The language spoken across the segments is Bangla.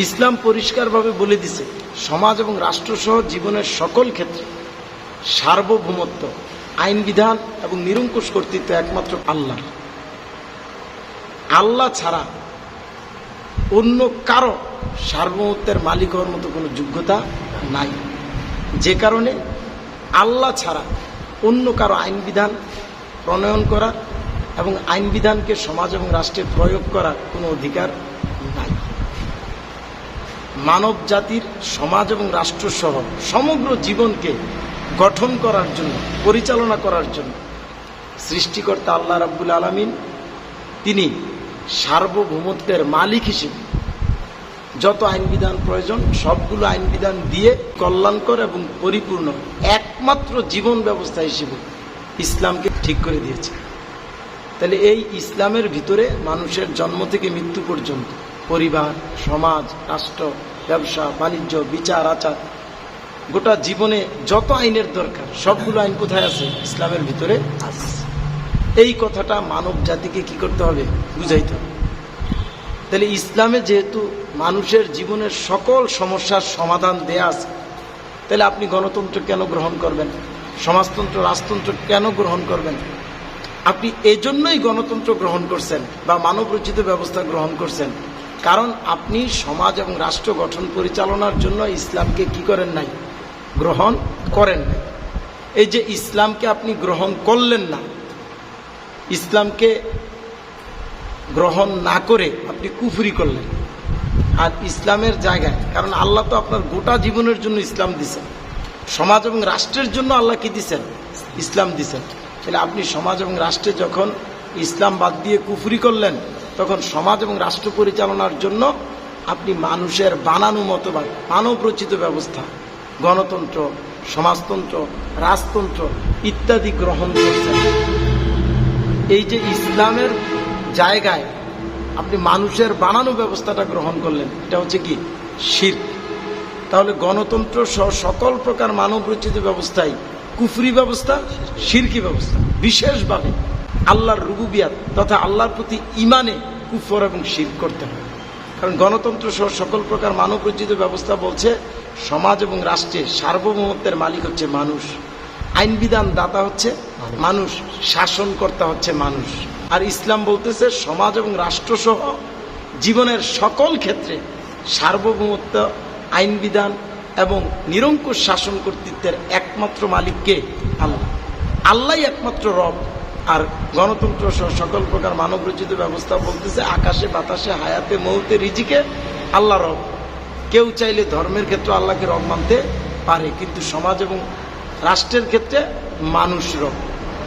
ইসলাম পরিষ্কারভাবে বলে দিছে সমাজ এবং রাষ্ট্রসহ জীবনের সকল ক্ষেত্রে সার্বভৌমত্ব, আইন বিধান এবং নিরঙ্কুশ কর্তৃত্ব একমাত্র আল্লাহ। আল্লাহ ছাড়া অন্য কারো সার্বভৌমত্বের মালিক হওয়ার মতো কোনো যোগ্যতা নাই। যে কারণে আল্লাহ ছাড়া অন্য কারো আইন বিধান প্রণয়ন করার এবং আইন বিধানকে সমাজ এবং রাষ্ট্রে প্রয়োগ করার কোনো অধিকার নাই। মানব জাতির সমাজ এবং রাষ্ট্রসহ সমগ্র জীবনকে গঠন করার জন্য, পরিচালনা করার জন্য সৃষ্টিকর্তা আল্লাহ রাব্বুল আলামিন তিনি সার্বভৌমত্বের মালিক হিসেবে যত আইন বিধান প্রয়োজন সবগুলো আইন বিধান দিয়ে কল্যাণকর এবং পরিপূর্ণ একমাত্র জীবন ব্যবস্থা হিসেবে ইসলামকে ঠিক করে দিয়েছে। তাহলে এই ইসলামের ভিতরে মানুষের জন্ম থেকে মৃত্যু পর্যন্ত পরিবার, সমাজ, রাষ্ট্র, ব্যবসা, বাণিজ্য, বিচার, আচার, গোটা জীবনে যত আইনের দরকার সবগুলো আইন কোথায় আছে? ইসলামের ভিতরে আছে। এই কথাটা মানব জাতিকে কি করতে হবে? বুঝাইতে হবে। তাহলে ইসলামে যেহেতু মানুষের জীবনের সকল সমস্যার সমাধান দেয়া আছে, তাহলে আপনি গণতন্ত্র কেন গ্রহণ করবেন? সমাজতন্ত্র, রাজতন্ত্র কেন গ্রহণ করবেন? আপনি এজন্যই গণতন্ত্র গ্রহণ করছেন বা মানব রচিত ব্যবস্থা গ্রহণ করছেন, কারণ আপনি সমাজ এবং রাষ্ট্র গঠন পরিচালনার জন্য ইসলামকে কি করেন নাই? গ্রহণ করেন নাই। এই যে ইসলামকে আপনি গ্রহণ করলেন না, ইসলামকে গ্রহণ না করে আপনি কুফরি করলেন। আর ইসলামের জায়গায়, কারণ আল্লাহ তো আপনার গোটা জীবনের জন্য ইসলাম দিছেন, সমাজ এবং রাষ্ট্রের জন্য আল্লাহ কি দিছেন? ইসলাম দিছেন। তাহলে আপনি সমাজ এবং রাষ্ট্রে যখন ইসলাম বাদ দিয়ে কুফরি করলেন, তখন সমাজ এবং রাষ্ট্র পরিচালনার জন্য আপনি মানুষের বানানো মতবাদ, মানব রচিত ব্যবস্থা, গণতন্ত্র, সমাজতন্ত্র, রাজতন্ত্র ইত্যাদি গ্রহণ করছেন। এই যে ইসলামের জায়গায় আপনি মানুষের বানানো ব্যবস্থাটা গ্রহণ করলেন, এটা হচ্ছে কি? শিরক। তাহলে গণতন্ত্র সহ সকল প্রকার মানব রচিত ব্যবস্থাই কুফরি ব্যবস্থা, শিরকি ব্যবস্থা। বিশেষভাবে আল্লাহর রুবুবিয়াত তথা আল্লাহর প্রতি ইমানে কুফর এবং শিরক করতে হয়। কারণ গণতন্ত্র সহ সকল প্রকার মানব রচিত ব্যবস্থা বলছে সমাজ এবং রাষ্ট্রে সার্বভৌমত্বের মালিক হচ্ছে মানুষ, আইন বিধান দাতা হচ্ছে মানুষ, শাসনকর্তা হচ্ছে মানুষ। আর ইসলাম বলতেছে সমাজ এবং রাষ্ট্রসহ জীবনের সকল ক্ষেত্রে সার্বভৌমত্ব, আইন বিধান এবং নিরঙ্কুশ শাসন কর্তৃত্বের একমাত্র মালিককে আল্লাহ। আল্লাহই একমাত্র রব। আর গণতন্ত্র সহ সকল প্রকার মানব রচিত ব্যবস্থা বলতেছে আকাশে বাতাসে, হায়াতে মৌতে, রিজিকে আল্লাহ রব। কেউ চাইলে ধর্মের ক্ষেত্রে আল্লাহকে রব মানতে পারে, কিন্তু সমাজ এবং রাষ্ট্রের ক্ষেত্রে মানুষ রব।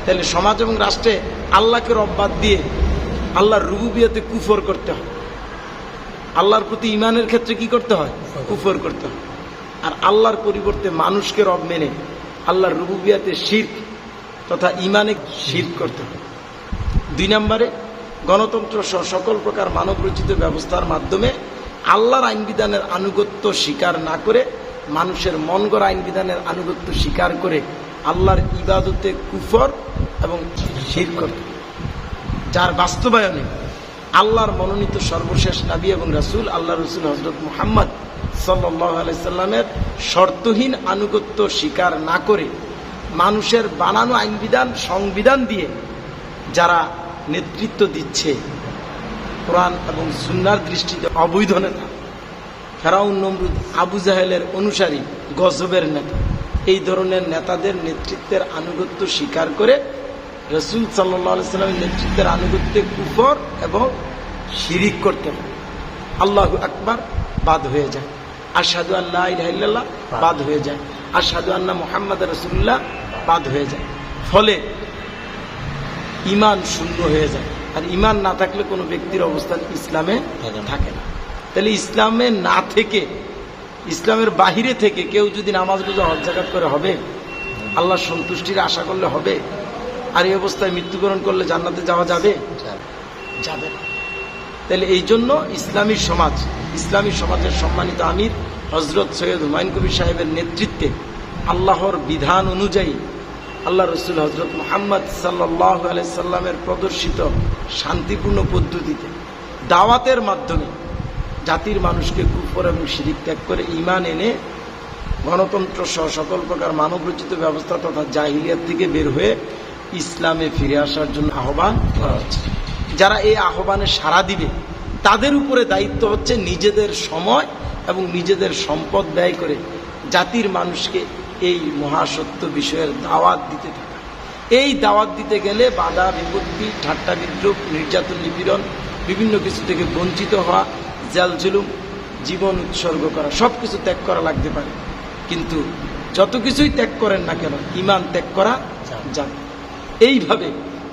তাহলে সমাজ এবং রাষ্ট্রে আল্লাহকে রব বাদ দিয়ে আল্লাহর রুবুবিয়াতে কুফর করতে হয়। আল্লাহর প্রতি ইমানের ক্ষেত্রে কি করতে হয়? কুফর করতে হয়। আর আল্লাহর পরিবর্তে মানুষকে রব মেনে আল্লাহর রুবুবিয়াতে শিরক তথা ইমানে শিরক করতে হয়। 2 নম্বরে গণতন্ত্র সহ সকল প্রকার মানব রচিত ব্যবস্থার মাধ্যমে আল্লাহর আইন বিধানের আনুগত্য স্বীকার না করে মানুষের মন গড়া আইন বিধানের আনুগত্য স্বীকার করে আল্লাহর ইবাদতে কুফর এবং শিরক করতে, যার বাস্তবায়নে আল্লাহর মনোনীত সর্বশেষ নবী এবং রাসূল আল্লাহ রসুল হযরত মুহাম্মদ সাল্লাল্লাহু আলাইহি সাল্লামের শর্তহীন আনুগত্য স্বীকার না করে মানুষের বানানো আইন বিধান, সংবিধান দিয়ে যারা নেতৃত্ব দিচ্ছে, কোরআন এবং সুন্নাহর দৃষ্টিতে অবৈধ নেতা, ফেরাউন, নমরুদ, আবু জাহেলের অনুসারী, গজবের নেতা, এই ধরনের নেতাদের নেতৃত্বের আনুগত্য স্বীকার করে রাসূল সাল্লাল্লাহু আলাইহি সাল্লামের নেতৃত্বের আনুগত্যে কুফর এবং শিরিক করতে পারে। আল্লাহু আকবার বাদ হয়ে যায়, আশহাদু আল্লা ইলাহা ইল্লাল্লাহ বাদ হয়ে যায়, আশহাদু আন্না মুহাম্মাদুর রাসূলুল্লাহ বাদ হয়ে যায়। ফলে ঈমান শূন্য হয়ে যায়। আর ঈমান না থাকলে কোনো ব্যক্তির অবস্থান ইসলামে থাকে না। তাহলে ইসলামে না থেকে, ইসলামের বাহিরে থেকে কেউ যদি নামাজ রোজা হজ যাকাত করে হবে? আল্লাহর সন্তুষ্টির আশা করলে হবে? আর এই অবস্থায় মৃত্যুবরণ করলে জান্নাতে যাওয়া যাবে? যাবে না। তাহলে এই জন্য ইসলামী সমাজ, ইসলামী সমাজের সম্মানিত আমির হযরত সৈয়দ হুমায়ুন কবির সাহেবের নেতৃত্বে আল্লাহর বিধান অনুযায়ী আল্লাহ রসুল হযরত মুহাম্মদ সাল্লাল্লাহু আলাইহি সাল্লামের প্রদর্শিত শান্তিপূর্ণ পদ্ধতিতে দাওয়াতের মাধ্যমে জাতির মানুষকে কুফর এবং শিরিক ত্যাগ করে ঈমান এনে গণতন্ত্র সহ সকল প্রকার মানবরচিত ব্যবস্থা তথা জাহিলিয়াত থেকে বের হয়ে ইসলামে ফিরে আসার জন্য আহ্বান করা হচ্ছে। যারা এই আহ্বানে সাড়া দিবে তাদের উপরে দায়িত্ব হচ্ছে নিজেদের সময় এবং নিজেদের সম্পদ ব্যয় করে জাতির মানুষকে এই মহাসত্য বিষয়ের দাওয়াত দিতে থাকা। এই দাওয়াত দিতে গেলে বাধা বিপত্তি, ঠাট্টা বিদ্রুপ, নির্যাতন, নিপীড়ন, বিভিন্ন কিছু থেকে বঞ্চিত হওয়া, জাল জুলুম, জীবন উৎসর্গ করা, সব কিছু ত্যাগ করা লাগতে পারে। কিন্তু যত কিছুই ত্যাগ করেন না কেন ঈমান ত্যাগ করা যাবে। এইভাবে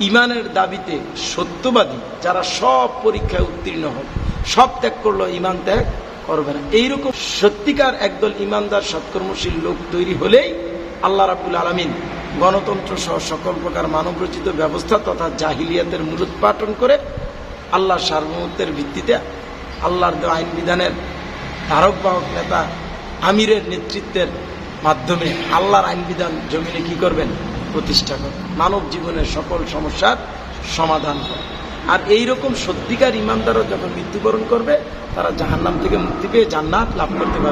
ঈমানের দাবিতে সত্যবাদী যারা সব পরীক্ষায় উত্তীর্ণ হবে, সব ত্যাগ করলো, ঈমান ত্যাগ করবে না। এইরকম সত্যিকার একদল ঈমানদার সৎকর্মশীল লোক তৈরি হলেই আল্লাহ রাব্বুল আলামিন গণতন্ত্র সহ সকল প্রকার মানবরচিত ব্যবস্থা তথা জাহিলিয়াতের মূলোৎপাটন করে আল্লাহর সার্বভৌমত্বের ভিত্তিতে আল্লাহর দেওয়া আইন বিধানের ধারক বাহক নেতা আমিরের নেতৃত্বের মাধ্যমে আল্লাহর আইন বিধান জমিনে কি করবেন? প্রতিষ্ঠা করবেন, মানব জীবনের সকল সমস্যার সমাধান করবেন। আর এইরকম সত্যিকার ঈমানদারও যখন মৃত্যুবরণ করবে তারা জাহান্নাম থেকে মুক্তি পেয়ে জান্নাত লাভ করতে পারবে।